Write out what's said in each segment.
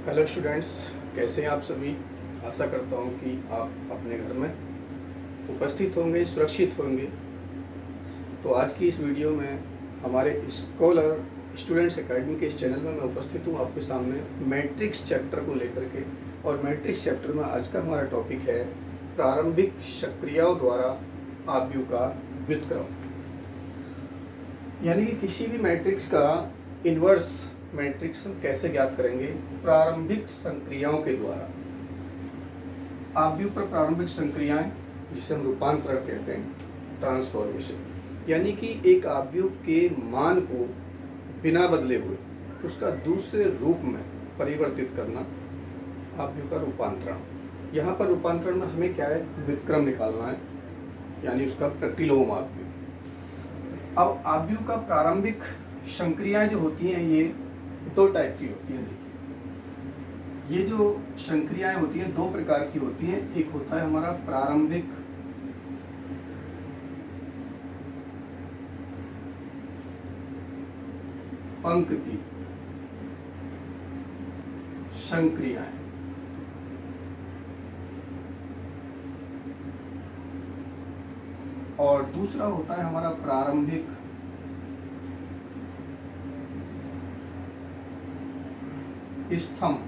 Hello students, कैसे हैं आप सभी। आशा करता हूं कि आप अपने घर में उपस्थित होंगे, सुरक्षित होंगे। तो आज की इस वीडियो में हमारे स्कॉलर स्टूडेंट्स एकेडमी के इस चैनल में मैं उपस्थित हूं आपके सामने मैट्रिक्स चैप्टर को लेकर के। और मैट्रिक्स चैप्टर में आज का हमारा टॉपिक है प्रारंभिक सक्रियाओं द्वारा आव्यूह का व्युत्क्रम। यानी कि किसी भी मैट्रिक्स का इन्वर्स मैट्रिक्स हम कैसे ज्ञात करेंगे? प्रारंभिक संक्रियाओं के द्वारा। आव्यूह पर प्रारंभिक संक्रियाएं, जिसे हम रूपांतरण कहते हैं, ट्रांसफॉर्मेशन, यानी कि एक आव्यूह के मान को बिना बदले हुए उसका दूसरे रूप में परिवर्तित करना, आव्यूह का रूपांतरण। यहाँ पर रूपांतरण में हमें क्या है? व्युत्क्रम निकालना है, यानी उसका प्रतिलोम आव्यूह। अब आव्यूह का प्रारंभिक संक्रियाएं जो होती हैं ये दो टाइप की होती हैं। देखिए, ये जो संक्रियाएं होती हैं दो प्रकार की होती हैं। एक होता है हमारा प्रारंभिक पंक्ति संक्रियाएं, और दूसरा होता है हमारा प्रारंभिक स्तंभ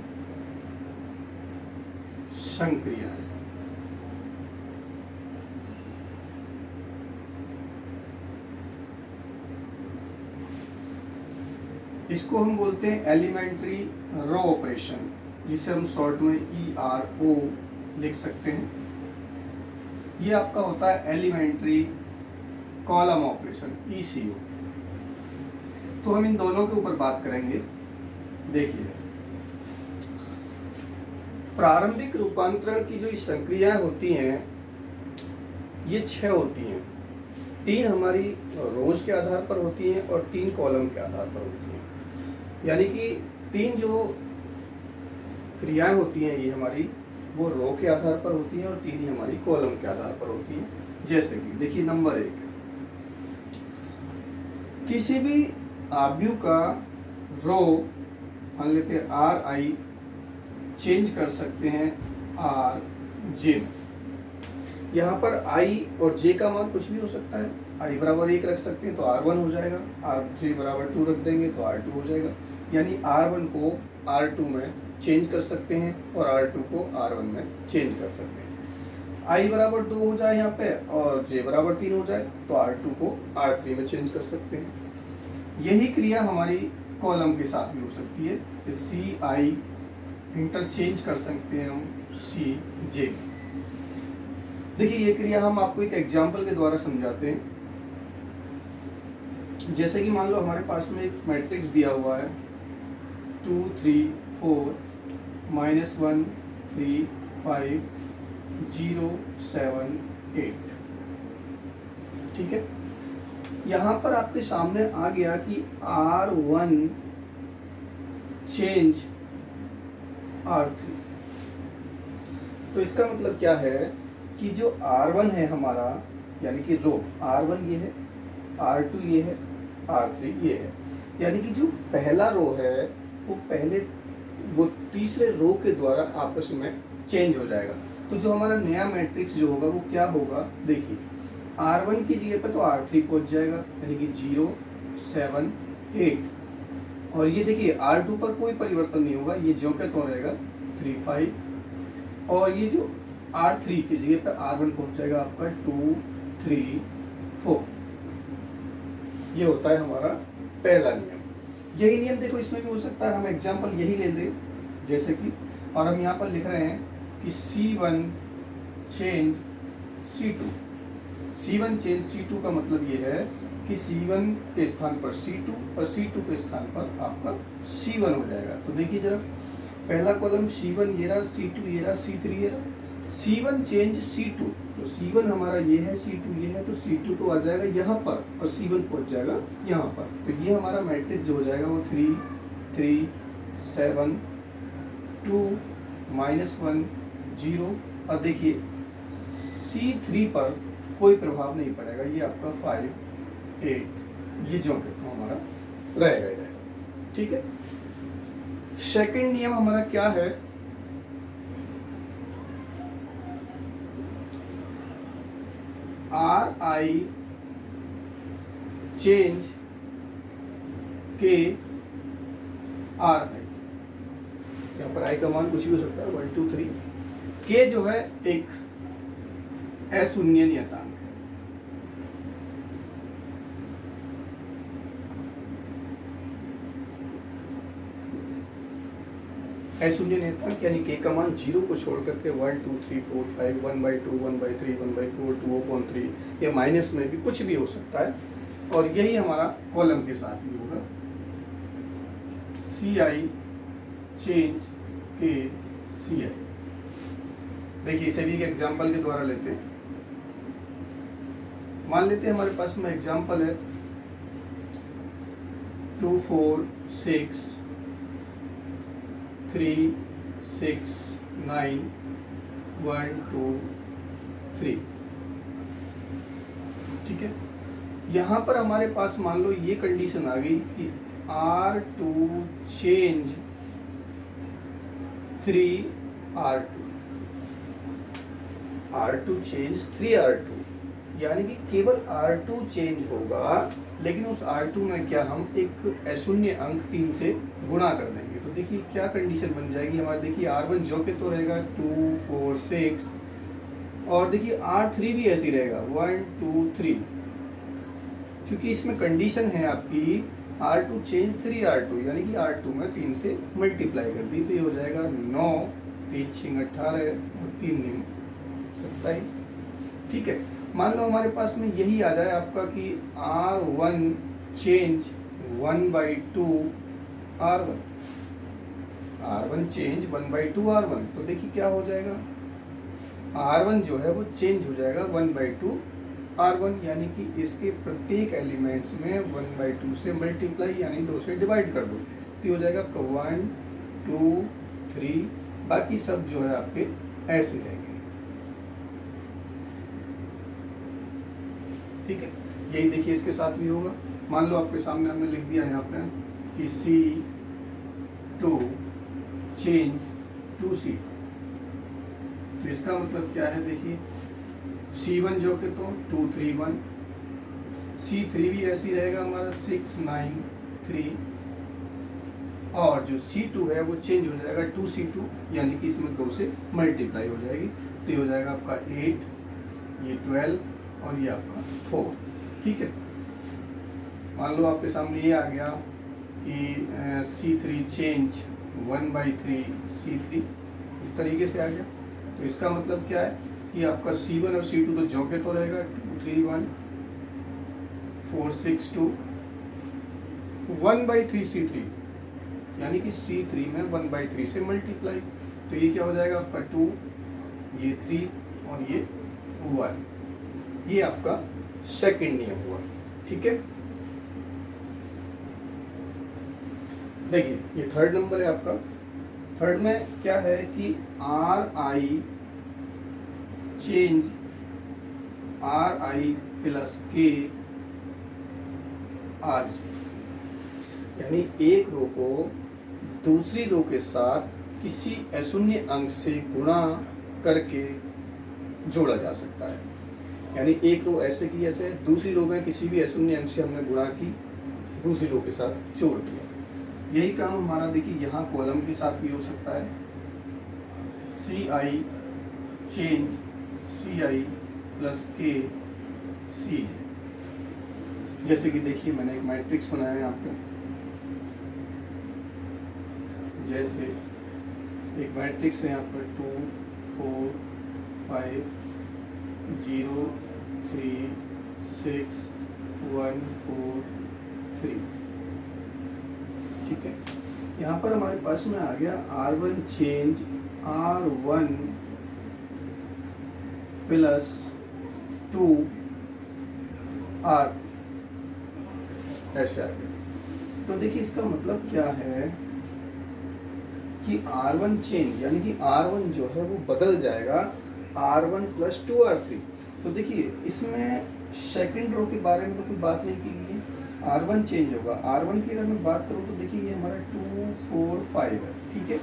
संक्रियाएं। इसको हम बोलते हैं एलिमेंट्री रो ऑपरेशन, जिसे हम शॉर्ट में ERO लिख सकते हैं। ये आपका होता है एलिमेंट्री कॉलम ऑपरेशन, ECO। तो हम इन दोनों के ऊपर बात करेंगे। देखिए, प्रारंभिक रूपांतरण की जो संक्रियाएं होती हैं ये 6 होती हैं। 3 हमारी रोज के आधार पर होती हैं और 3 कॉलम के आधार पर होती हैं। यानी कि 3 जो क्रियाएं होती हैं ये हमारी वो रो के आधार पर होती हैं और 3 ही हमारी कॉलम के आधार पर होती हैं। जैसे कि देखिए, नंबर 1, किसी भी आव्यूह का रो मान लेते हैं RI चेंज कर सकते हैं RJ। यहाँ पर I और J का मान कुछ भी हो सकता है। I बराबर 1 रख सकते हैं तो R1 हो जाएगा, RJ बराबर 2 रख देंगे तो R2 हो जाएगा। यानी R1 को R2 में चेंज कर सकते हैं और R2 को R1 में चेंज कर सकते हैं। I बराबर 2 हो जाए यहाँ पे और J बराबर 3 हो जाए तो R2 को R3 में चेंज कर सकते हैं। यही क्रिया हमारी कॉलम के साथ भी हो सकती है। CI इंटरचेंज कर सकते हैं हम CJ। देखिए, ये क्रिया हम आपको एक एग्जाम्पल के द्वारा समझाते हैं। जैसे कि मान लो हमारे पास में एक मैट्रिक्स दिया हुआ है 2 3 4 -1 3 5 0 7 8। ठीक है, यहाँ पर आपके सामने आ गया कि R1 चेंज R3। तो इसका मतलब क्या है कि जो R1 है हमारा, यानी कि रो R1 ये है, R2 ये है, R3 ये है। यानी कि जो पहला रो है वो तीसरे रो के द्वारा आपस में चेंज हो जाएगा। तो जो हमारा नया मैट्रिक्स जो होगा वो क्या होगा? देखिए, R1 की जगह पे तो R3 पहुंच जाएगा, यानी कि 0 7 8। और ये देखिए, R2 पर कोई परिवर्तन नहीं होगा, ये जो के तो रहेगा 3 5। और ये जो R3 की जगह पर R1 पहुंच जाएगा आपका 2 3 4। ये होता है हमारा पहला नियम। यही नियम देखो इसमें भी हो सकता है। हम एग्जांपल यही ले लें, जैसे कि, और हम यहाँ पर लिख रहे हैं कि C1 change C2। C1 change C2 का मतलब ये है कि C1 के स्थान पर C2 और C2 के स्थान पर आपका C1 हो जाएगा। तो देखिए जरा, पहला कॉलम C1 ये रहा, C2 ये रहा, C3 ये रहा। C1 चेंज C2, तो C1 हमारा ये है, C2 ये है, तो C2 तो आ जाएगा यहाँ पर और C1 पहुँच जाएगा यहाँ पर। तो ये हमारा मैट्रिक्स जो हो जाएगा वो 3 3 7 2 -1 0। और देखिए C3 पर कोई प्रभाव नहीं पड़ेगा, ये आपका 5 8 ये जो है तो हमारा रहेगा ही रहेगा। ठीक है, सेकंड नियम हमारा क्या है, आर आई चेंज के आर आई, यहाँ पर आई का मान कुछ भी हो सकता है, 1 2 3। के जो है एक अशून्य नियतांक है, अशून्य नियतांक यानी के का मान 0 को छोड़ करके 1 2 3 4 5 1/2 1/3 1/4 2/3 या माइनस में भी कुछ भी हो सकता है। और यही हमारा कॉलम के साथ भी होगा, सी आई चेंज के सी आई। देखिए इसे भी एक एग्जाम्पल के द्वारा लेते हैं। मान लेते हैं हमारे पास में एग्जाम्पल है 2 4 6 3 6 9 1 2 3। ठीक है, यहाँ पर हमारे पास मान लो ये कंडीशन आ गई कि R2 change 3R2, R2 change 3R2, यानी कि केवल R2 चेंज होगा, लेकिन उस R2 में क्या हम एक अशून्य अंक 3 से गुणा कर देंगे। तो देखिए क्या कंडीशन बन जाएगी हमारे, देखिए R1 जो के तो रहेगा 2 4 6, और देखिए R3 भी ऐसी रहेगा 1 2 3, क्योंकि इसमें कंडीशन है आपकी R2 चेंज 3R2, यानी कि R2 में 3 से मल्टीप्लाई कर दी, तो ये हो जाएगा 9 3 6 18 और 3 9 27। ठीक है, मान लो हमारे पास में यही आ जाए आपका कि R1 change 1/2 R1, R1 change 1/2 R1, तो देखिए क्या हो जाएगा, R1 जो है वो चेंज हो जाएगा 1/2 R1, यानी कि इसके प्रत्येक एलिमेंट्स में 1/2 से मल्टीप्लाई यानी 2 से डिवाइड कर दो, तो हो जाएगा आपका 1 2 3, बाकी सब जो है आपके ऐसे रहेंगे। ठीक है, यही देखिए इसके साथ भी होगा। मान लो आपके सामने हमने लिख दिया यहाँ पे कि C2 चेंज 2C, तो इसका मतलब क्या है, देखिए C1 जो के तो 2 3 1, C3 भी ऐसी रहेगा हमारा 6 9 3, और जो C2 है वो चेंज हो जाएगा 2C2, यानी कि इसमें 2 से मल्टीप्लाई हो जाएगी, तो ये हो जाएगा आपका 8, ये 12 और ये आपका 4। ठीक है, मान लो आपके सामने ये आ गया कि C3 चेंज 1/3 C3, इस तरीके से आ गया। तो इसका मतलब क्या है कि आपका C1 और C2 तो जो के तो रहेगा 2 3 1 4 6 2, 1/3 C3, यानी कि C3 में 1/3 से मल्टीप्लाई, तो ये क्या हो जाएगा आपका 2, ये 3 और ये 1, ये आपका सेकंड नियम हुआ। ठीक है, देखिए ये थर्ड नंबर है आपका। थर्ड में क्या है कि RI change RI plus K RJ, यानी एक रो को दूसरी रो के साथ किसी अशून्य अंक से गुणा करके जोड़ा जा सकता है, यानी एक रो ऐसे की ऐसे, दूसरी रो में किसी भी अशून्य अंक से हमने गुणा की, दूसरी रो के साथ जोड़ दिया। यही काम हमारा देखिए यहाँ कॉलम के साथ भी हो सकता है, CI change CI plus K CJ। जैसे कि देखिए मैंने एक मैट्रिक्स बनाया है यहाँ पे, जैसे एक मैट्रिक्स है यहाँ पर 2 4 5 0 3 6 1 4 3। ठीक है, यहाँ पर हमारे पास में आ गया R1 change R1 plus 2 R3, ऐसे आ गया। तो देखिए इसका मतलब क्या है कि R1 चेंज यानी कि R1 जो है वो बदल जाएगा R1 प्लस 2 R3। तो देखिए इसमें सेकंड रो के बारे में तो कोई बात नहीं की गई है, R1 चेंज होगा। R1 की अगर मैं बात करूँ तो देखिए ये हमारा 2 4 5 है, ठीक है।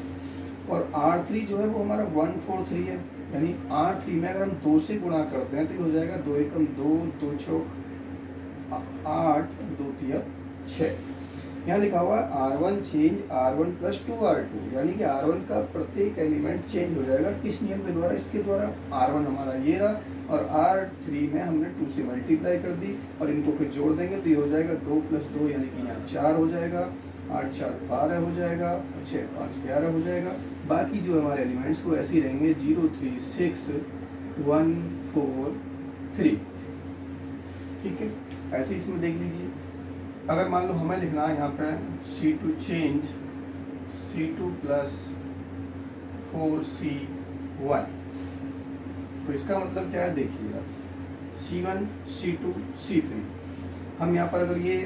और R3 जो है वो हमारा 1 4 3 है, यानी R3 में अगर हम 2 से गुणा करते हैं तो ये हो जाएगा 2 एकम 2, 2 चौक 8, 2 तिया 6। यहाँ लिखा हुआ है R1 change R1 plus 2R2, यानी कि R1 का प्रत्येक एलिमेंट चेंज हो जाएगा किस नियम के द्वारा, इसके द्वारा। R1 हमारा ये रहा और R3 में हमने 2 से मल्टीप्लाई कर दी और इनको फिर जोड़ देंगे तो ये हो जाएगा 2 प्लस 2 यानी कि यहाँ 4 हो जाएगा, 8 4 12 हो जाएगा, 6 5 11 हो जाएगा। बाकी जो हमारे एलिमेंट्स वो ऐसे ही रहेंगे 0 3 6 1 4 3, ठीक है। ऐसे इसमें देख लीजिए, अगर मान लो हमें लिखना है यहाँ पे C2 change C2 plus 4C1, तो इसका मतलब क्या है देखिएगा, C1 C2 C3। हम यहाँ पर अगर ये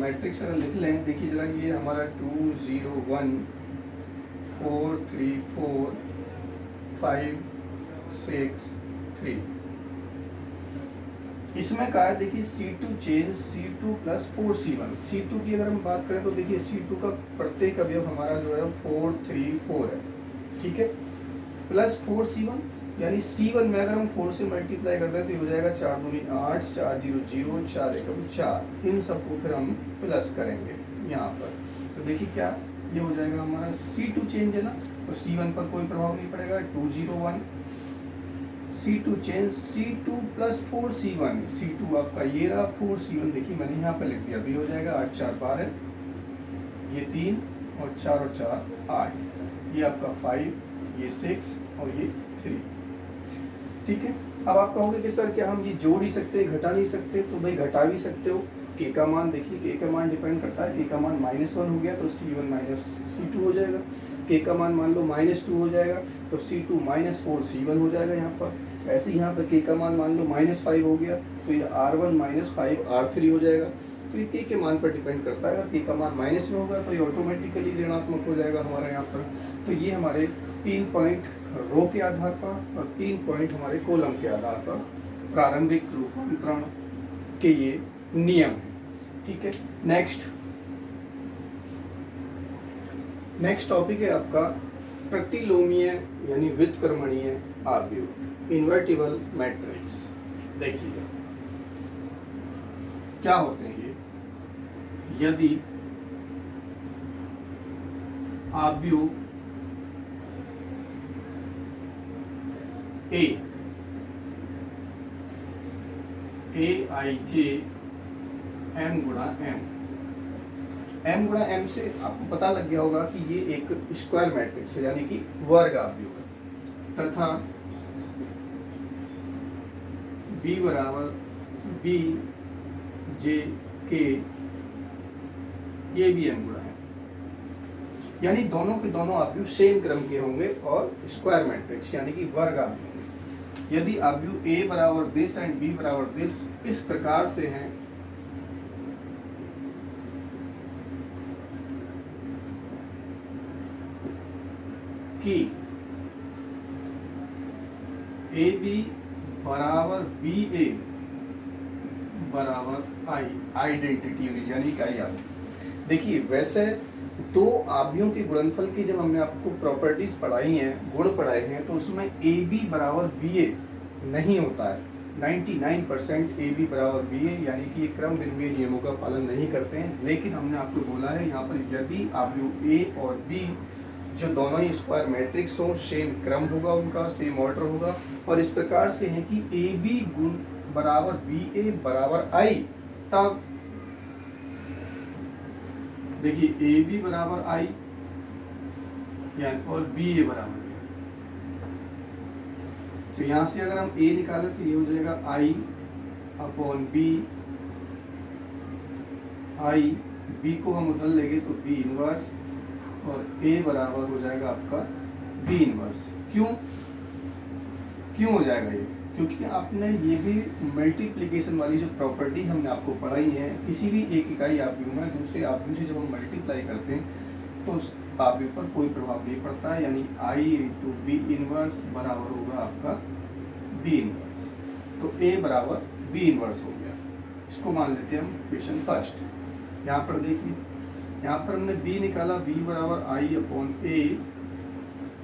मैट्रिक्स अगर लिख लें, देखिए ज़रा, ये हमारा 2 0 1 4 3 4 5 6 3, इसमें कहा है देखिए C2 change C2 plus 4C1। C2 की अगर हम बात करें तो देखिए C2 का प्रत्येक अवयव हमारा जो है 4 3 4 है, ठीक है, प्लस 4C1, यानी C1 में अगर हम 4 से मल्टीप्लाई करते हैं तो ये हो जाएगा 4 दूनी 8, 4 0 0, 4 एकम 4। इन सबको फिर हम प्लस करेंगे यहाँ पर, तो देखिए क्या ये हो जाएगा हमारा C2 चेंज है ना, तो C1 पर कोई प्रभाव नहीं पड़ेगा, 2 0 1। C2 change C2 plus 4C1, C2 आपका ये रहा, 4C1 देखिए मैंने यहाँ पे लिख दिया, भी हो जाएगा 8 4 12, ये 3 और 4 और 4 8, ये आपका 5, ये 6 और ये 3, ठीक है। अब आप कहोगे कि सर क्या हम ये जोड़ ही सकते हैं, घटा नहीं सकते, तो भाई घटा भी सकते हो। के का मान देखिए, के का मान डिपेंड करता है, के का मान -1 हो गया तो C1 माइनस C2 हो जाएगा, के का मान लो -2 हो जाएगा तो C2 माइनस 4C1 हो जाएगा यहाँ पर। ऐसे ही यहाँ पर के का मान लो -5 हो गया तो ये R1 माइनस 5 R3 हो जाएगा। तो ये के मान पर डिपेंड करता है, अगर के का मान माइनस में होगा तो ये ऑटोमेटिकली ऋणात्मक हो जाएगा हमारे यहाँ पर। तो ये हमारे 3 पॉइंट रो के आधार पर और 3 पॉइंट हमारे कॉलम के आधार पर प्रारंभिक रूपांतरण के ये नियम है, ठीक है। नेक्स्ट टॉपिक है आपका प्रतिलोमीय यानी व्युत्क्रमणीय आव्यूह, इन्वर्टिबल मैट्रिक्स। देखिए क्या होते हैं ये, यदि आव्यूह Aij m गुणा m गुणा m से आपको पता लग गया होगा कि ये एक स्क्वायर मैट्रिक्स है, यानी कि वर्ग आव्यूह है, तथा b बराबर b j k ये भी m गुणा है, यानी दोनों के दोनों आव्यूह सेम क्रम के होंगे और स्क्वायर मैट्रिक्स यानी कि वर्ग आव्यूह। यदि आव्यूह a बराबर दिस एंड b बराबर दिस इस प्रकार से हैं, कि AB बराबर BA बराबर I, आइडेंटिटी यानी कि आई आव्यूह। देखिए वैसे दो आव्यूहों के गुणनफल की जब हमने आपको प्रॉपर्टीज पढ़ाई हैं, गुण पढ़ाए हैं, तो उसमें AB बराबर BA नहीं होता है। 99% AB बराबर BA यानी कि ये क्रम बिंदुए नियमों का पालन नहीं करते हैं। लेकिन हमने आपको बोला है यहाँ पर यदि आव्यूह A और B जो दोनों ही स्क्वायर मैट्रिक्स हो, सेम क्रम होगा उनका, सेम ऑर्डर होगा, और इस प्रकार से है कि AB गुण बराबर BA बराबर I, तब देखिए AB बराबर I और BA बराबर BI, तो यहाँ से अगर हम A निकालें तो ये हो जाएगा I upon B, I B को हम उधर लेंगे तो B इनवर्स, और A बराबर हो जाएगा आपका B इनवर्स। क्यों हो जाएगा ये? क्योंकि आपने ये भी मल्टीप्लिकेशन वाली जो प्रॉपर्टीज हमने आपको पढ़ाई है, किसी भी एक इकाई आव्यूह में दूसरे आव्यूह से जब हम मल्टीप्लाई करते हैं तो उस आव्यूह पर कोई प्रभाव नहीं पड़ता है, यानी I इंटू B इनवर्स बराबर होगा आपका B इनवर्स। तो A बराबर B इनवर्स हो गया, इसको मान लेते हैं हम इक्वेशन फर्स्ट। यहाँ पर देखिए, यहाँ पर हमने b निकाला, b बराबर आई अपॉन ए,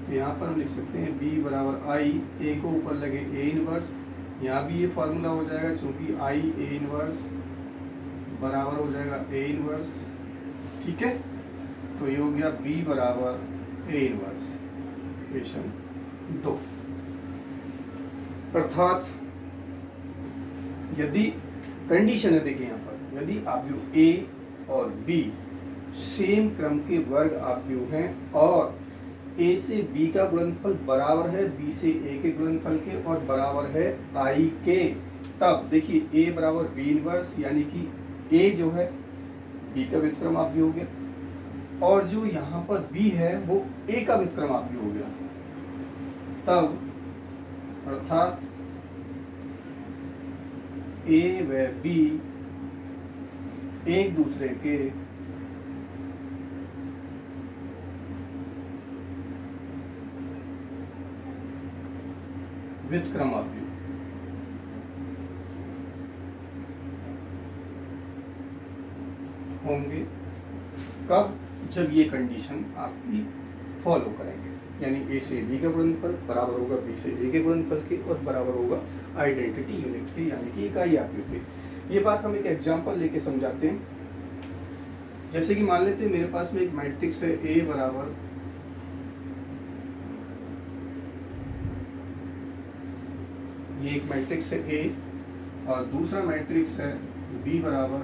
तो यहाँ पर हम लिख सकते हैं b बराबर आई, a को ऊपर लगे a इनवर्स, यहाँ भी ये फार्मूला हो जाएगा क्योंकि आई a इनवर्स बराबर हो जाएगा a इनवर्स। ठीक है, तो ये हो गया b बराबर a इनवर्स, इक्वेशन 2। अर्थात यदि कंडीशन है, देखिए यहाँ पर, यदि आव्यूह a और b सेम क्रम के वर्ग आव्यूह हैं और a से b का गुणनफल बराबर है b से a के गुणनफल के और बराबर है i के, तब देखिए a बराबर b इनवर्स, यानी कि a जो है b का व्युत्क्रम आव्यूह हो गया और जो यहाँ पर b है वो a का व्युत्क्रम आव्यूह हो गया। तब अर्थात a व b एक दूसरे के व्युत्क्रम आव्यूह होंगे। कब? जब ये कंडीशन आपकी फॉलो करेंगे, यानी a से b का गुणनफल बराबर होगा b से a के गुणनफल के और बराबर होगा आइडेंटिटी यूनिट के, यानी कि इकाई आव्यूह के। ये बात हम एक एग्जांपल लेके समझाते हैं। जैसे कि मान लेते हैं मेरे पास में एक मैट्रिक्स है a बराबर ये एक मैट्रिक्स है A और दूसरा मैट्रिक्स है B बराबर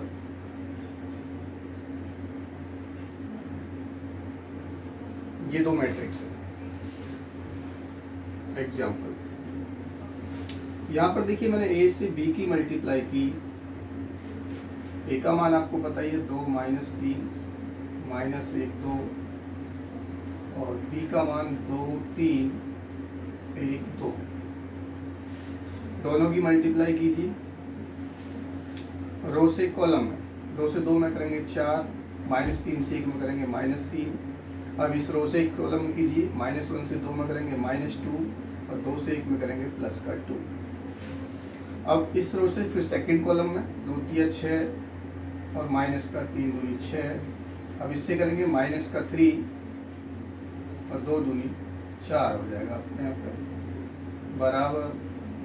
ये दो मैट्रिक्स है। एग्जाम्पल, यहाँ पर देखिए मैंने A से B की मल्टीप्लाई की, A का मान आपको बताइए 2 - 3 -1 2 और B का मान 2 3 1 2, दोनों की मल्टीप्लाई कीजिए। रो से कॉलम में 2 से 2 में करेंगे 4, -3 से 1 में करेंगे -3। अब इस रो से एक कॉलम कीजिए, -1 से 2 में करेंगे -2 और 2 से 1 में करेंगे +2। अब इस रो से फिर सेकंड कॉलम में 2 3 6 और -3 दूनी 6। अब इससे करेंगे -3 और 2 दूनी 4 हो जाएगा अपने आप का बराबर।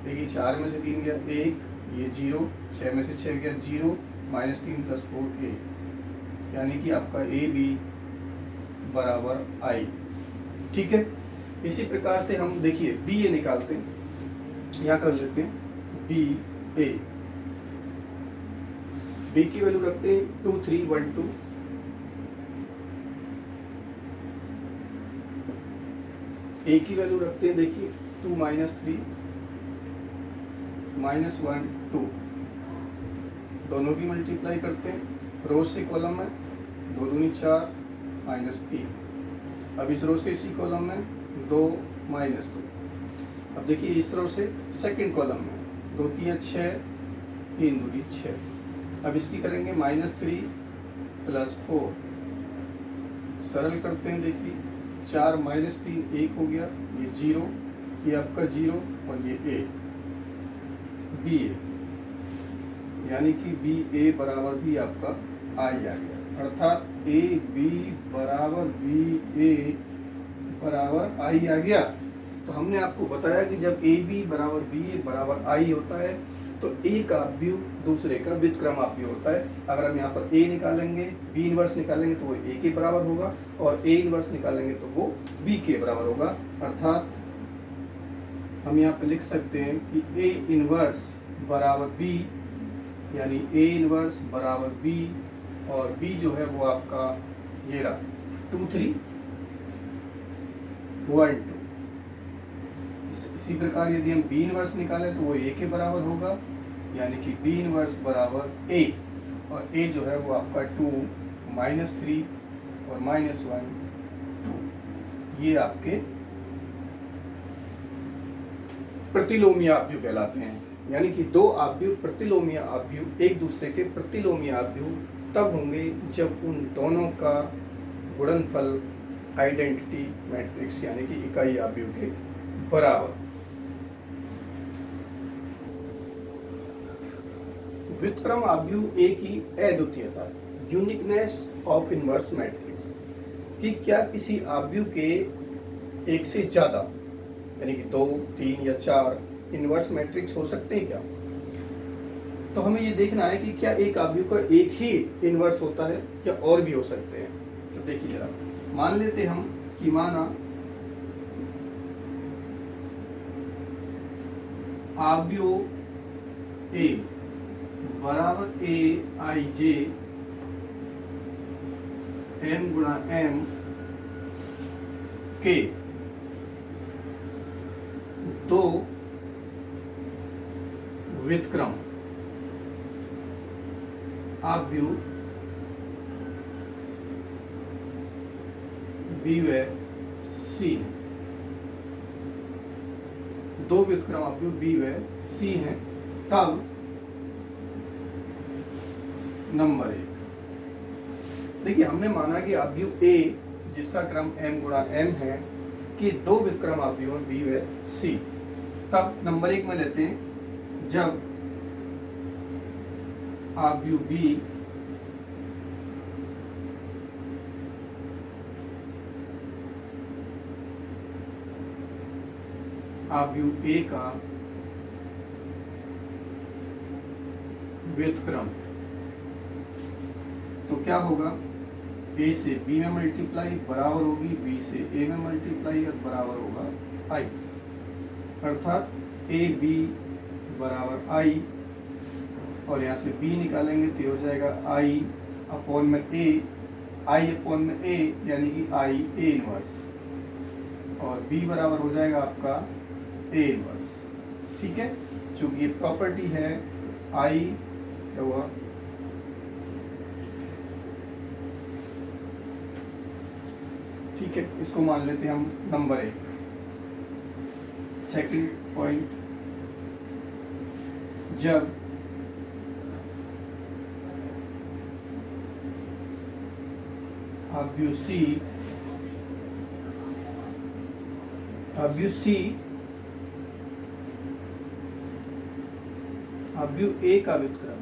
देखिए 4 में से 3 गया 1, ये 0, 6 में से 6 गया 0, -3 + 4 a, यानी कि आपका ए बी बराबर आई। ठीक है, इसी प्रकार से हम देखिए बी ए निकालते हैं, यहाँ कर लेते हैं बी ए। बी की वैल्यू रखते हैं 2 3 1 2। ए की वैल्यू रखते हैं देखिए 2 - 3 -1 2, दोनों की मल्टीप्लाई करते हैं। रो से कॉलम में 2 दूनी 4 -3। अब इस रो से इसी कॉलम में 2 -2। अब देखिए इस रो से सेकंड कॉलम में 2 3 6 3 दूनी 6। अब इसकी करेंगे -3 + 4, सरल करते हैं। देखिए 4 - 3 1 हो गया, ये 0, ये आपका 0 और ये a, बी ए, यानी कि बी ए बराबर भी आपका आई आ गया। अर्थात ए बी बराबर बी ए बराबर आई आ गया। तो हमने आपको बताया कि जब ए बी बराबर बी ए बराबर आई होता है तो ए का आव्यूह दूसरे का व्युत्क्रम आव्यूह होता है। अगर हम यहाँ पर ए निकालेंगे, बी इनवर्स निकालेंगे तो वो ए के बराबर होगा और ए इनवर्स निकालेंगे तो वो बी के बराबर होगा। अर्थात हम यहाँ पे लिख सकते हैं कि ए इनवर्स बराबर बी, यानी ए इनवर्स बराबर बी और बी जो है वो आपका ये रहा 2 3 1 2। इसी प्रकार यदि हम बी इनवर्स निकालें तो वो ए के बराबर होगा, यानी कि बी इनवर्स बराबर ए और ए जो है वो आपका 2 -3 और -1 2, ये आपके प्रतिलोमीय आव्यूह कहलाते हैं। यानी कि दो आव्यूह प्रतिलोमीय आव्यूह एक दूसरे के प्रतिलोमीय आव्यूह तब होंगे जब उन दोनों का गुणनफल आइडेंटिटी मैट्रिक्स यानी कि इकाई आव्यूह के बराबर। व्युत्क्रम आव्यूह ए की अद्वितीयता, यूनिकनेस ऑफ इनवर्स मैट्रिक्स, कि क्या किसी आव्यूह के एक से ज्यादा यानी कि 2, 3 या 4 इनवर्स मैट्रिक्स हो सकते हैं क्या। तो हमें ये देखना है कि क्या एक आव्यूह का एक ही इनवर्स होता है या और भी हो सकते हैं। तो देखिए जरा, मान लेते हम कि माना आव्यूह ए बराबर ए आई जे एम गुणा एम के दो व्युत्क्रम आव्यूह बी व सी, दो व्युत्क्रम आव्यूह बी व सी हैं, तब नंबर 1, देखिए हमने माना कि आव्यूह ए जिसका क्रम m गुणा m है कि दो व्युत्क्रम आव्यूह b व c, तब नंबर 1 में लेते हैं जब आव्यूह b आव्यूह a का व्युत्क्रम, तो क्या होगा, a से b में मल्टीप्लाई बराबर होगी b से a में मल्टीप्लाई और बराबर होगा i, अर्थात a b बराबर i, और यहाँ से b निकालेंगे तो हो जाएगा i अपॉन में a, i अपॉन में a यानी कि i a इनवर्स, और b बराबर हो जाएगा आपका a इनवर्स। ठीक है, चूंकि ये प्रॉपर्टी है i क्या हुआ ठीक है, इसको मान लेते हैं हम नंबर 1। सेकंड पॉइंट, जब आव्यूह सी आव्यूह ए का व्युत्क्रम,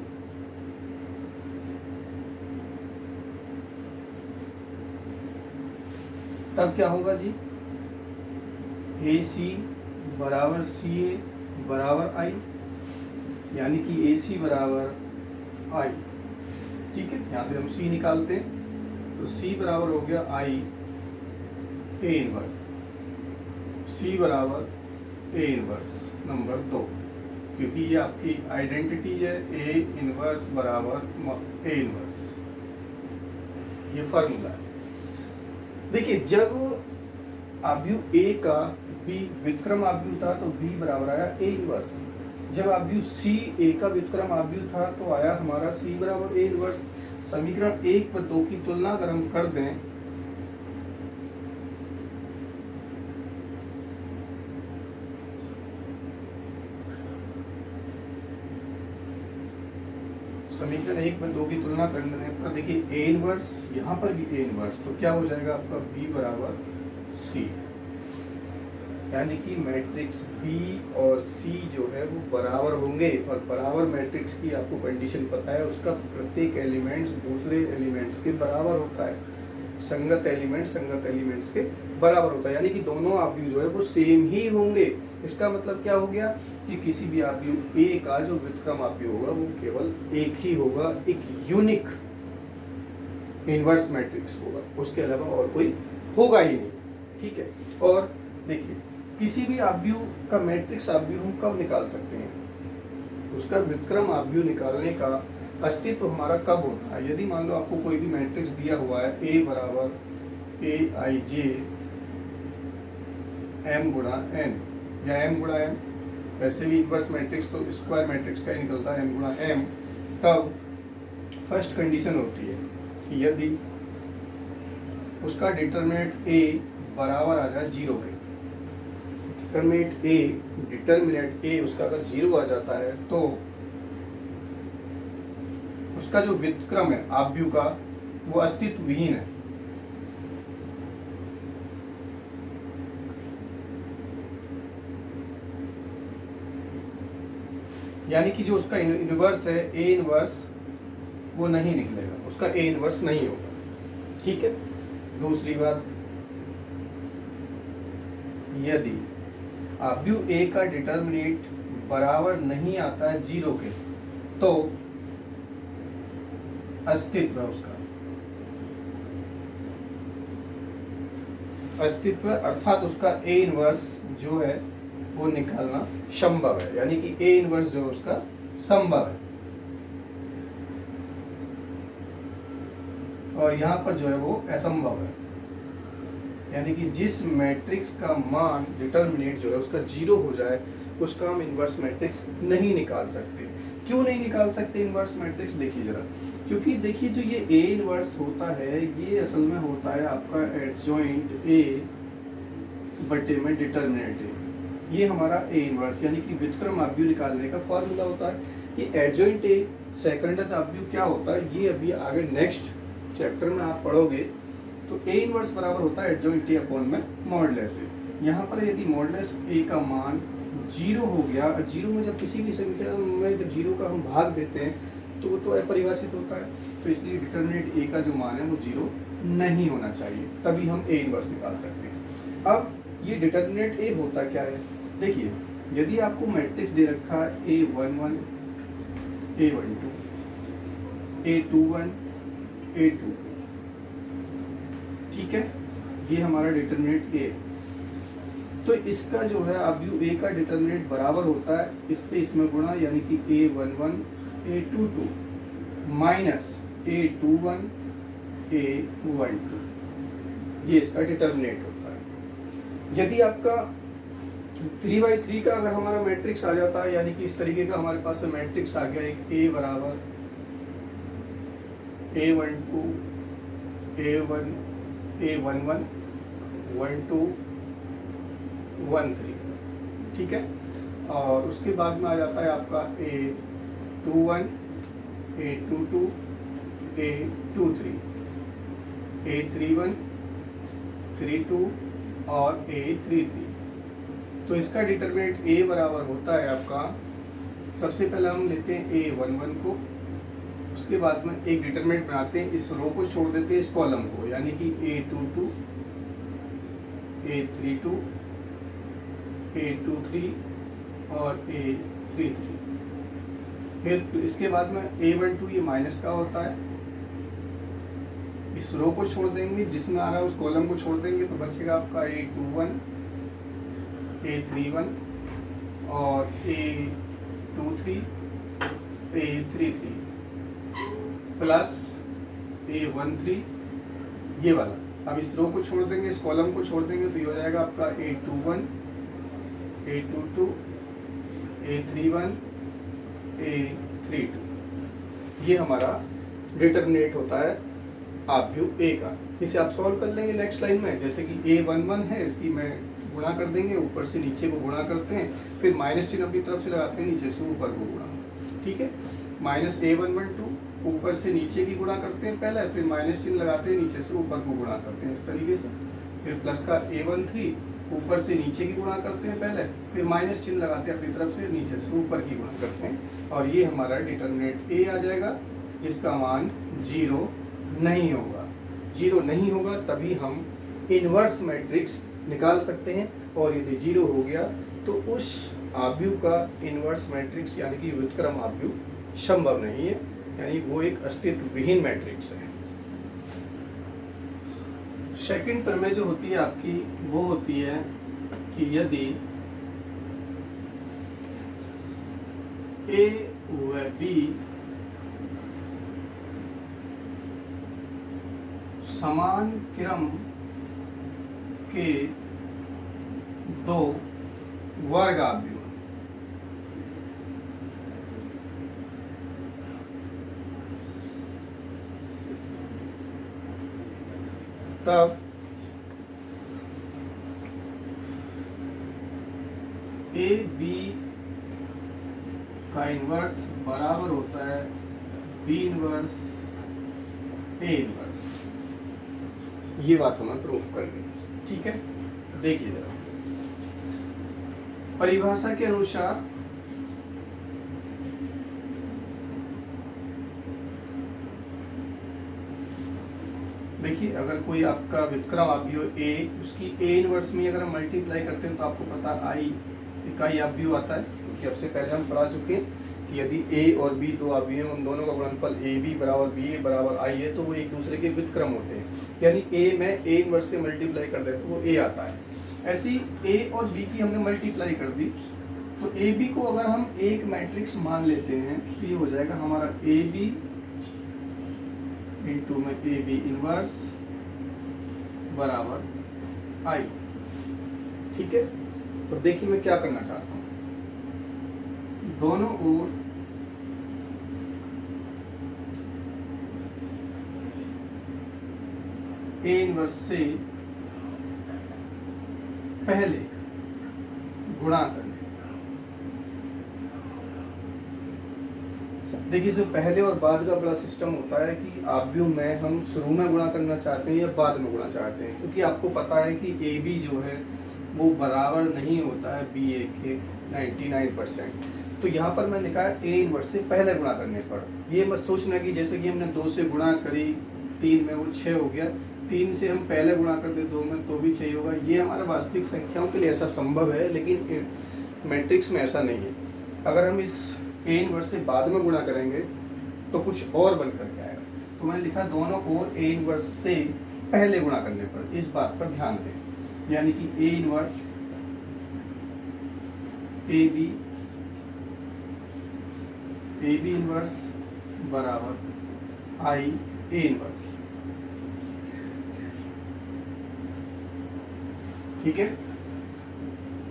तब क्या होगा जी, ए सी बराबर सी ए बराबर आई, यानी कि ए सी बराबर आई। ठीक है, यहां से हम सी निकालते हैं तो सी बराबर हो गया आई ए इनवर्स, सी बराबर ए इनवर्स नंबर 2, क्योंकि ये आपकी आइडेंटिटी है ए इनवर्स बराबर ए इनवर्स, ये फॉर्मूला है। देखिए जब आव्यूह ए का बी व्युत्क्रम आव्यूह था तो बी बराबर आया ए इनवर्स, जब आव्यूह सी ए का व्युत्क्रम आव्यूह था तो आया हमारा सी बराबर ए इनवर्स। समीकरण 1 पर 2 की तुलना अगर हम कर दें समीकरण 1 में 2 की तुलना करने पर देखिए ए इनवर्स, यहाँ पर भी ए इनवर्स, तो क्या हो जाएगा आपका बी बराबर सी, यानी कि मैट्रिक्स बी और सी जो है वो बराबर होंगे, और बराबर मैट्रिक्स की आपको कंडीशन पता है, उसका प्रत्येक एलिमेंट्स दूसरे एलिमेंट्स के बराबर होता है, संगत एलिमेंट्स के बराबर होता है, यानी कि दोनों आव्यूह जो है वो सेम ही होंगे। इसका मतलब क्या हो गया कि किसी भी आव्यूह ए का जो व्युत्क्रम आव्यूह होगा वो केवल एक ही होगा, एक यूनिक इनवर्स मैट्रिक्स होगा, उसके अलावा और कोई होगा ही नहीं। ठीक है, और देखिए किसी भी आव्यूह का मैट्रिक्स आव्यूह हम कब निकाल सकते हैं, उसका व्युत्क्रम आव्यूह निकालने का अस्तित्व हमारा कब होता है, यदि मान लो आपको कोई भी मैट्रिक्स दिया हुआ है ए बराबर ए आई जे एम गुणा एन या एम गुणा एम, वैसे भी इनवर्स मैट्रिक्स तो स्क्वायर मैट्रिक्स का ही निकलता है एम गुणा एम, तब फर्स्ट कंडीशन होती है कि यदि उसका डिटरमिनेंट ए बराबर आ जाए 0 के, डिटरमिनेंट ए उसका अगर 0 आ जाता है तो उसका जो व्युत्क्रम है आव्यूह का वो अस्तित्व विहीन है। यानी कि जो उसका इनवर्स है ए इनवर्स वो नहीं निकलेगा, उसका ए इनवर्स नहीं होगा। ठीक है। दूसरी बात, यदि आव्यूह ए का डिटर्मिनेंट बराबर नहीं आता है 0 के, तो अस्तित्व उसका अस्तित्व अर्थात उसका ए इनवर्स जो है वो निकालना संभव है, यानी कि ए इनवर्स जो उसका संभव है। और यहाँ पर जो है वो असंभव है, यानी कि जिस मैट्रिक्स का मान डिटर्मिनेंट जो है उसका 0 हो जाए उसका हम इनवर्स मैट्रिक्स नहीं निकाल सकते। क्यों नहीं निकाल सकते इनवर्स मैट्रिक्स? देखिए जरा, क्योंकि देखिए जो ये ए इनवर्स होता है ये असल में होता है आपका एडजॉइंट ए बटे में डिटर्मिनेंट ए। ये हमारा ए इनवर्स यानी कि व्युत्क्रम आव्यूह निकालने का फॉर्मूला होता है। ये एडजॉइंट ए सेकंडस आव्यूह क्या होता है ये अभी आगे नेक्स्ट चैप्टर में आप पढ़ोगे। तो ए इनवर्स बराबर होता है एडजॉइंट ए अपॉन में मॉडुलस ए। यहाँ पर यदि मॉडुलस ए का मान 0 हो गया, और 0 में जब किसी भी संख्या में जब 0 का हम भाग देते हैं तो वो तो अपरिभाषित होता है, तो इसलिए डिटर्मिनेंट ए का जो मान है वो 0 नहीं होना चाहिए, तभी हम ए इनवर्स निकाल सकते हैं। अब ये डिटर्मिनेंट ए होता क्या है? देखिए, यदि आपको मैट्रिक्स दे रखा है A11 A12 A21 A22, ठीक है, ये हमारा डिटर्मिनेंट ए। तो इसका जो है आव्यूह ए का डिटर्मिनेंट बराबर होता है इससे इसमें गुणा, यानी कि A11 A22 minus A21 A12, ये इसका डिटर्मिनेंट होता है। यदि आपका 3/3 का अगर हमारा मैट्रिक्स आ जाता है, यानी कि इस तरीके का हमारे पास मैट्रिक्स आ गया, एक A बराबर A12 A1 A11 12 13, ठीक है, और उसके बाद में आ जाता है आपका A21 A22 A23 A31 32 और A33। तो इसका डिटर्मिनेंट ए बराबर होता है आपका, सबसे पहले हम लेते हैं A11 को, उसके बाद में एक डिटर्मिनेंट बनाते हैं, इस रो को छोड़ देते हैं इस कॉलम को, यानी कि A22 A32 A23 और A33। फिर इसके बाद में A12 ये माइनस का होता है, इस रो को छोड़ देंगे, जिसमें आ रहा है उस कॉलम को छोड़ देंगे, तो बचेगा आपका A21 A31 और A23 A33 प्लस A13 ये वाला। अब इस रो को छोड़ देंगे, इस कॉलम को छोड़ देंगे, तो ये हो जाएगा आपका A21 A22 A31 A32। ये हमारा डिटर्मिनेंट होता है आव्यूह ए का। इसे आप सॉल्व कर लेंगे नेक्स्ट लाइन में, जैसे कि A11 है, इसकी मैं गुणा कर देंगे, ऊपर से नीचे को गुणा करते हैं, फिर माइनस चिन्ह अपनी तरफ से लगाते हैं, नीचे से ऊपर को गुणा, ठीक है, माइनस A112 ऊपर से नीचे की गुणा करते हैं पहले, फिर माइनस चिन्ह लगाते हैं, नीचे से ऊपर को गुणा करते हैं इस तरीके से, फिर प्लस का A13 ऊपर से नीचे की गुणा करते हैं पहले, फिर माइनस चिन्ह लगाते हैं अपनी तरफ से, नीचे से ऊपर की गुणा करते हैं, और ये हमारा डिटर्मिनेंट ए आ जाएगा, जिसका मान 0 नहीं होगा। 0 नहीं होगा तभी हम इनवर्स मैट्रिक्स निकाल सकते हैं, और यदि 0 हो गया तो उस आव्यूह का इनवर्स मैट्रिक्स यानी कि व्युत्क्रम आव्यूह संभव नहीं है, यानी वो एक अस्तित्व विहीन मैट्रिक्स है। सेकंड प्रमेय जो होती है आपकी वो होती है कि यदि ए व बी समान क्रम के दो वर्ग आव्यूह, तब ए बी का इनवर्स बराबर होता है बी इनवर्स ए इनवर्स। ये बात हमें प्रूफ करनी है, ठीक है। देखिए जरा, परिभाषा के अनुसार देखिए अगर कोई आपका व्युत्क्रम आव्यूह ए, उसकी ए इनवर्स में अगर हम मल्टीप्लाई करते हैं तो आपको पता आई इकाई आव्यूह आता है, क्योंकि अब से पहले हम पढ़ा चुके हैं कि यदि ए और बी दो आव्यूह हैं, उन दोनों का गुणनफल ए बी बराबर बी ए बराबर आई है, तो वो एक दूसरे के व्युत्क्रम होते हैं। यानी ए में ए इनवर्स से मल्टीप्लाई कर दे तो वो ए आता है। ऐसी ए और बी की हमने मल्टीप्लाई कर दी, तो ए बी को अगर हम एक मैट्रिक्स मान लेते हैं तो ये हो जाएगा हमारा ए बी इंटू में ए बी इनवर्स बराबर आई। ठीक है, तो देखिए मैं क्या करना चाहता हूं, दोनों ओर ए इनवर्स से पहले गुणा करने। देखिए इसमें पहले और बाद का बड़ा सिस्टम होता है कि आव्यूह में हम शुरू में गुणा करना चाहते हैं या बाद में गुणा चाहते हैं, क्योंकि आपको पता है कि ए बी जो है वो बराबर नहीं होता है बी ए के 99%। तो यहाँ पर मैं लिखा है ए इनवर्स से पहले गुणा करने पर। ये मत सोचना कि जैसे कि हमने 2 से गुणा करी 3 में वो 6 हो गया, 3 से हम पहले गुणा कर दे 2 में तो भी 6 होगा। ये हमारे वास्तविक संख्याओं के लिए ऐसा संभव है, लेकिन मैट्रिक्स में ऐसा नहीं है। अगर हम इस ए इनवर्स से बाद में गुणा करेंगे तो कुछ और बन करके आएगा। तो मैंने लिखा दोनों ओर ए इनवर्स से पहले गुणा करने पर, इस बात पर ध्यान दें। यानी कि A inverse A B inverse बराबर आई ए इनवर्स। ठीक है,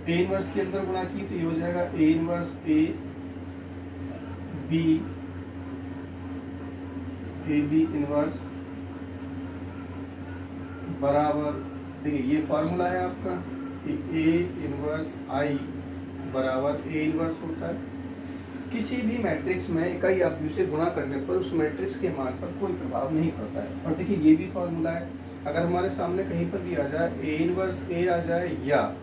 ए इनवर्स के अंदर गुणा की तो ये हो जाएगा A inverse A B inverse बराबर, देखिए ये फॉर्मूला है आपका कि ए इनवर्स आई बराबर ए इनवर्स होता है। किसी भी मैट्रिक्स में इकाई आव्यूह से गुणा करने पर उस मैट्रिक्स के मान पर कोई प्रभाव नहीं पड़ता है। और देखिए ये भी फॉर्मूला है, अगर हमारे सामने कहीं पर भी आ जाए ए इनवर्स ए आ जाए या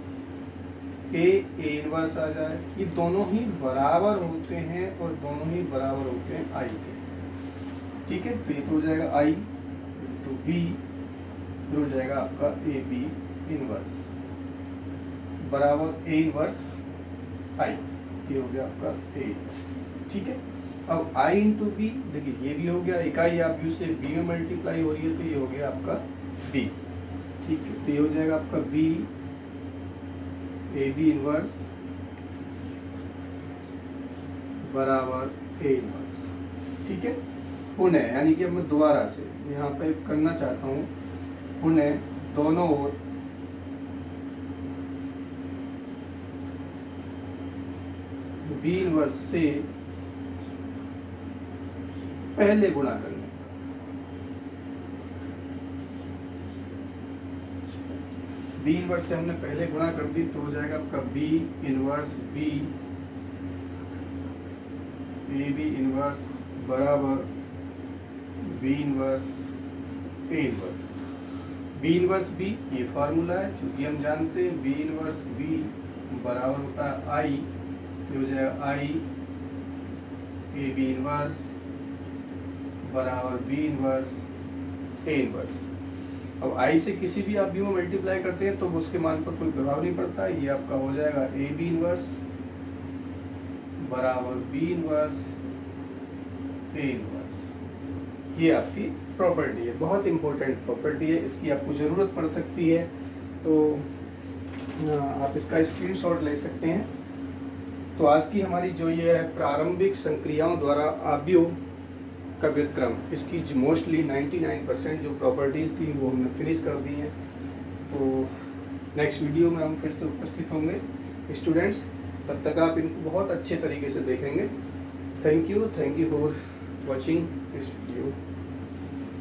ए इनवर्स आ जाए, ये दोनों ही बराबर होते हैं और दोनों ही बराबर होते हैं आई के। ठीक है, तो ये तो हो जाएगा आई तो बी, हो जाएगा आपका ए बी इनवर्स बराबर ए इनवर्स आई, ये हो गया आपका ए इनवर्स। ठीक है, अब आई इंटू बी, देखिए ये भी हो गया, इकाई आव्यूह से बी में मल्टीप्लाई हो रही है तो ये हो गया आपका बी। ठीक है, तो ये हो जाएगा आपका बी ए बी इनवर्स बराबर ए इनवर्स। ठीक है, पुनः यानी कि अब मैं दोबारा से यहाँ पे करना चाहता हूँ, पुनः दोनों ओर बी इनवर्स से पहले गुणा करने। बी इनवर्स से हमने पहले गुणा कर दी तो हो जाएगा आपका B inverse B A B inverse बराबर B inverse A inverse. B inverse B ये फार्मूला है, चूंकि हम जानते हैं बी इनवर्स बी बराबर होता है आई, तो हो जाएगा आई ए बी इनवर्स बराबर बी इनवर्स ए इनवर्स। अब आई से किसी भी आप में मल्टीप्लाई करते हैं तो उसके मान पर कोई प्रभाव नहीं पड़ता। ये आपका हो जाएगा ए बी इनवर्स बराबर बी इनवर्स ए इनवर्स। ये आपकी प्रॉपर्टी है, बहुत इंपॉर्टेंट प्रॉपर्टी है, इसकी आपको ज़रूरत पड़ सकती है, तो आप इसका स्क्रीनशॉट ले सकते हैं। तो आज की हमारी जो ये है प्रारंभिक संक्रियाओं द्वारा आव्यूह का व्युत्क्रम, इसकी जो मोस्टली 99% जो प्रॉपर्टीज़ थी वो हमने फिनिश कर दी हैं। तो नेक्स्ट वीडियो में हम फिर से उपस्थित होंगे स्टूडेंट्स, तब तक आप इनको बहुत अच्छे तरीके से देखेंगे। Thank you for watching this video.